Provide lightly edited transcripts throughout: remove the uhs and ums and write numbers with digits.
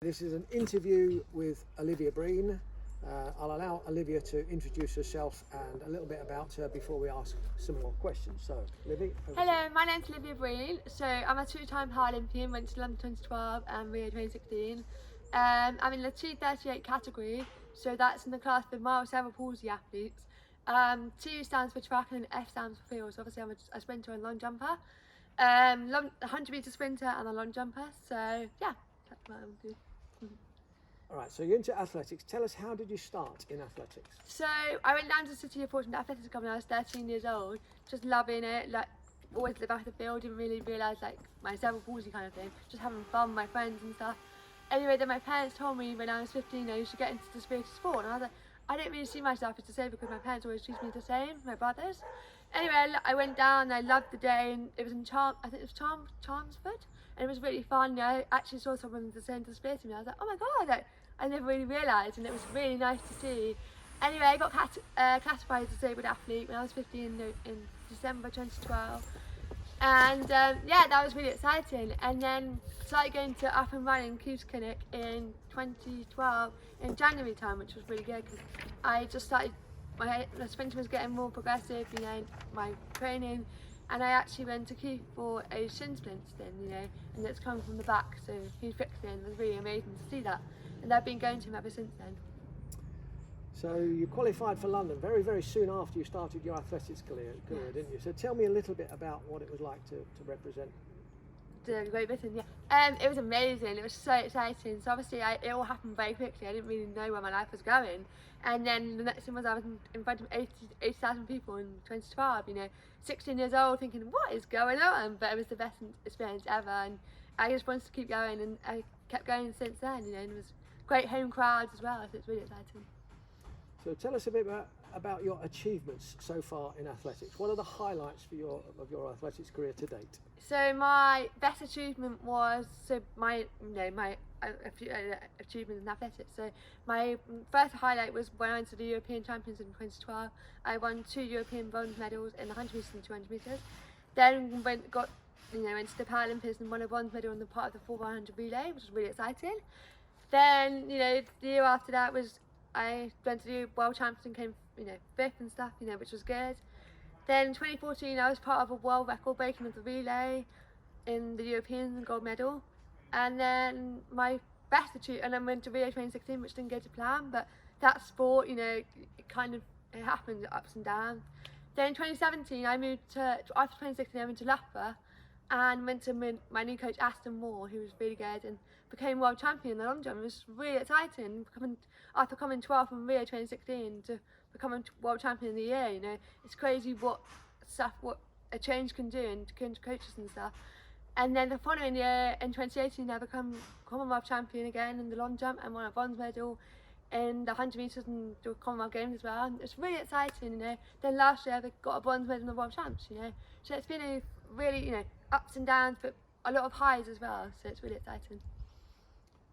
This is an interview with Olivia Breen. I'll allow Olivia to introduce herself and a little bit about her before we ask some more questions. So, Olivia. Hello, my name's Olivia Breen. So I'm a two-time Paralympian, went to London 2012 and Rio 2016. I'm in the T38 category, so that's in the class for mild cerebral palsy athletes. T stands for track and F stands for field. So obviously I'm a sprinter and long jumper. 100 metre sprinter and a long jumper. So yeah, that's what I'm doing. All right, so you're into athletics. Tell us, how did you start in athletics? So I went down to the City of Fortune Athletics Club when I was 13 years old, just loving it, like always at the back of the field, didn't really realise like my cerebral palsy kind of thing, just having fun with my friends and stuff. Anyway, then my parents told me when I was 15 I should get into the spirited sport, and I was like, I didn't really see myself as disabled because my parents always treated me the same, my brothers. Anyway, I went down and I loved the day, and it was in I think it was Chelmsford, and it was really fun. I actually saw someone with the same disability to me. I was like, oh my god, like, I never really realised, and it was really nice to see. Anyway, I got classified as a disabled athlete when I was 15 in December 2012. And yeah, that was really exciting. And then started going to Up and Running Cubes Clinic in 2012 in January time, which was really good because I just started, the sprinting was getting more progressive, you know, my training. And I actually went to Keith for a shin splint then, you know, and it's coming from the back, so he fixed it, and it was really amazing to see that. And I've been going to him ever since then. So you qualified for London very, very soon after you started your athletics career, Yes. didn't you? So tell me a little bit about what it was like to represent. The Great Britain, yeah. It was amazing. It was so exciting. So obviously, it all happened very quickly. I didn't really know where my life was going. And then the next thing was I was in front of 80,000 people in 2012. You know, 16 years old, thinking, what is going on? But it was the best experience ever, and I just wanted to keep going, and I kept going since then. You know, and it was great home crowds as well. So it's really exciting. So tell us a bit about your achievements so far in athletics. What are the highlights for your athletics career to date? So my best achievement was my achievement in athletics. So my first highlight was when I went to the European Champions in 2012. I won 2 European bronze medals in the 100 metres and 200 metres. Then went to the Paralympics and won a bronze medal in the part of the 4x100 relay, which was really exciting. Then the year after that was I went to the World Champions and came 5th and stuff, which was good. Then in 2014 I was part of a world record breaking of the relay in the European gold medal. And then my best achievement, and then went to Rio 2016, which didn't go to plan, but that sport, it happened, ups and downs. Then in 2017 I moved to, after 2016 I went to Loughborough and went to my new coach Aston Moore, who was really good, and became world champion in the long jump. It was really exciting, after coming 12th from Rio 2016 to becoming world champion in the year. It's crazy what a change can do, and coaches and stuff. And then the following year, in 2018, I became Commonwealth champion again in the long jump and won a bronze medal in the 100 metres and the Commonwealth Games as well. And it's really exciting, Then last year, I got a bronze medal in the World Champs, So it's been a really, ups and downs, but a lot of highs as well. So it's really exciting.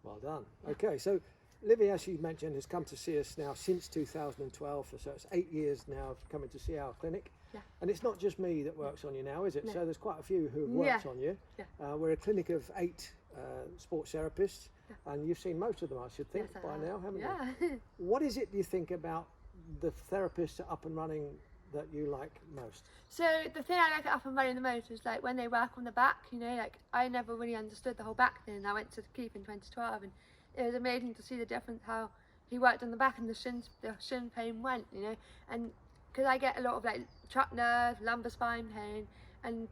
Well done. Okay, so Olivia, as you mentioned, has come to see us now since 2012, so it's 8 years now of coming to see our clinic. Yeah. And it's not just me that works on you now, is it? No. So there's quite a few who have worked on you. Yeah. We're a clinic of 8 sports therapists, and you've seen most of them, I should think, Yes, by now, haven't you? Yeah. What is it, do you think, about the therapists at Up and Running that you like most? So the thing I like at Up and Running the most is like when they work on the back, I never really understood the whole back thing. I went to Keith in 2012, and it was amazing to see the difference, how he worked on the back and the shin pain went, and because I get a lot of like trapped nerve, lumbar spine pain, and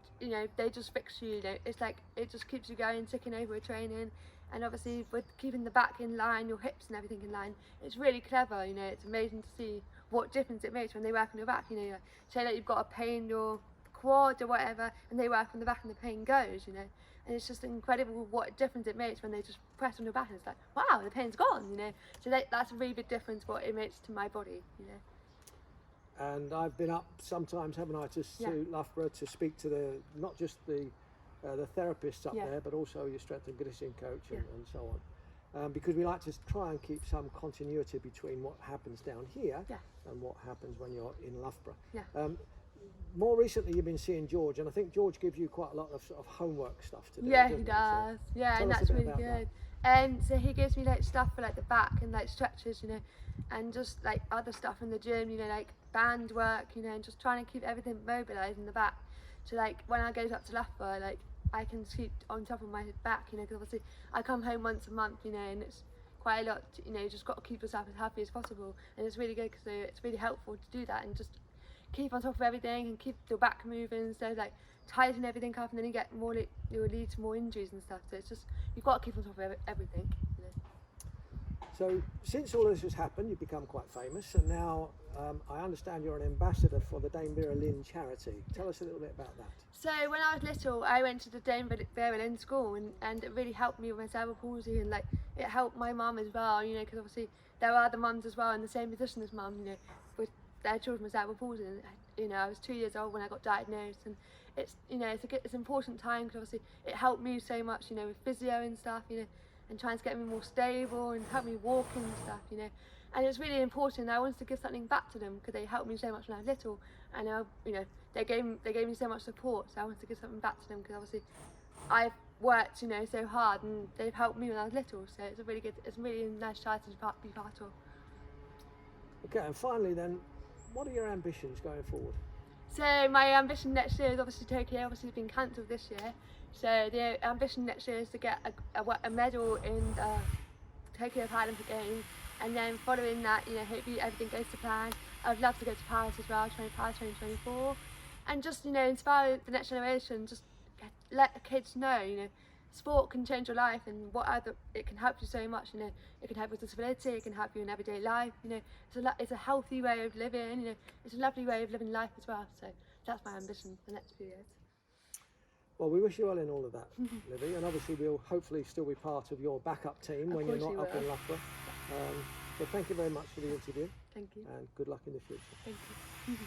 they just fix you, it's like it just keeps you going, ticking over with training. And obviously with keeping the back in line, your hips and everything in line, it's really clever, it's amazing to see what difference it makes when they work on your back. Say that you've got a pain in your quad or whatever, and they work on the back and the pain goes, and it's just incredible what difference it makes when they just press on your back, and it's like, wow, the pain's gone, So that's a really big difference what it makes to my body, And I've been up sometimes, haven't I, to Loughborough to speak to not just the therapists up there, but also your strength and conditioning coach and so on. Because we like to try and keep some continuity between what happens down here and what happens when you're in Loughborough. Yeah. More recently you've been seeing George, and I think George gives you quite a lot of sort of homework stuff to do. Yeah, he doesn't does. So yeah, tell and us a that's bit really about good. So he gives me like stuff for like the back and like stretches, you know, and just like other stuff in the gym, you know, like band work, you know, and just trying to keep everything mobilised in the back. So like when I go up to Loughborough, like I can keep on top of my back, you know, because obviously I come home once a month, you know, and it's quite a lot, you know, you just got to keep yourself as happy as possible, and it's really good because it's really helpful to do that and just keep on top of everything and keep your back moving, so like tighten everything up, and then you get more, you'll lead to more injuries and stuff. So it's just, you've got to keep on top of everything, you know. So since all this has happened, you've become quite famous, and now I understand you're an ambassador for the Dame Vera Lynn charity. Tell us a little bit about that. So when I was little, I went to the Dame Vera Lynn school, and it really helped me with my cerebral palsy, and like it helped my mum as well, you know, because obviously there are other mums as well in the same position as mum, you know, with their children with cerebral palsy. And you know, I was 2 years old when I got diagnosed, and it's, you know, it's an important time because obviously it helped me so much, you know, with physio and stuff, you know, and trying to get me more stable and help me walk and stuff, you know. And it was really important. I wanted to give something back to them because they helped me so much when I was little, and you know, they gave me so much support. So I wanted to give something back to them because obviously I've worked, you know, so hard, and they've helped me when I was little. So it's a really nice charity to be part of. Okay, and finally then, what are your ambitions going forward? So my ambition next year is obviously Tokyo. Obviously it's been cancelled this year. So the ambition next year is to get a medal in the Tokyo Paralympic Games, and then following that, you know, hopefully everything goes to plan. I'd love to go to Paris as well, Paris 2024, and just, you know, inspire the next generation. Just let the kids know, you know, sport can change your life, and it can help you so much. You know, it can help with disability, it can help you in everyday life. You know, it's a healthy way of living. You know, it's a lovely way of living life as well. So that's my ambition for the next few years. Well, we wish you well in all of that, Livy, and obviously we'll hopefully still be part of your backup team when you're not up in Loughborough. So thank you very much for the interview. Thank you. And good luck in the future. Thank you.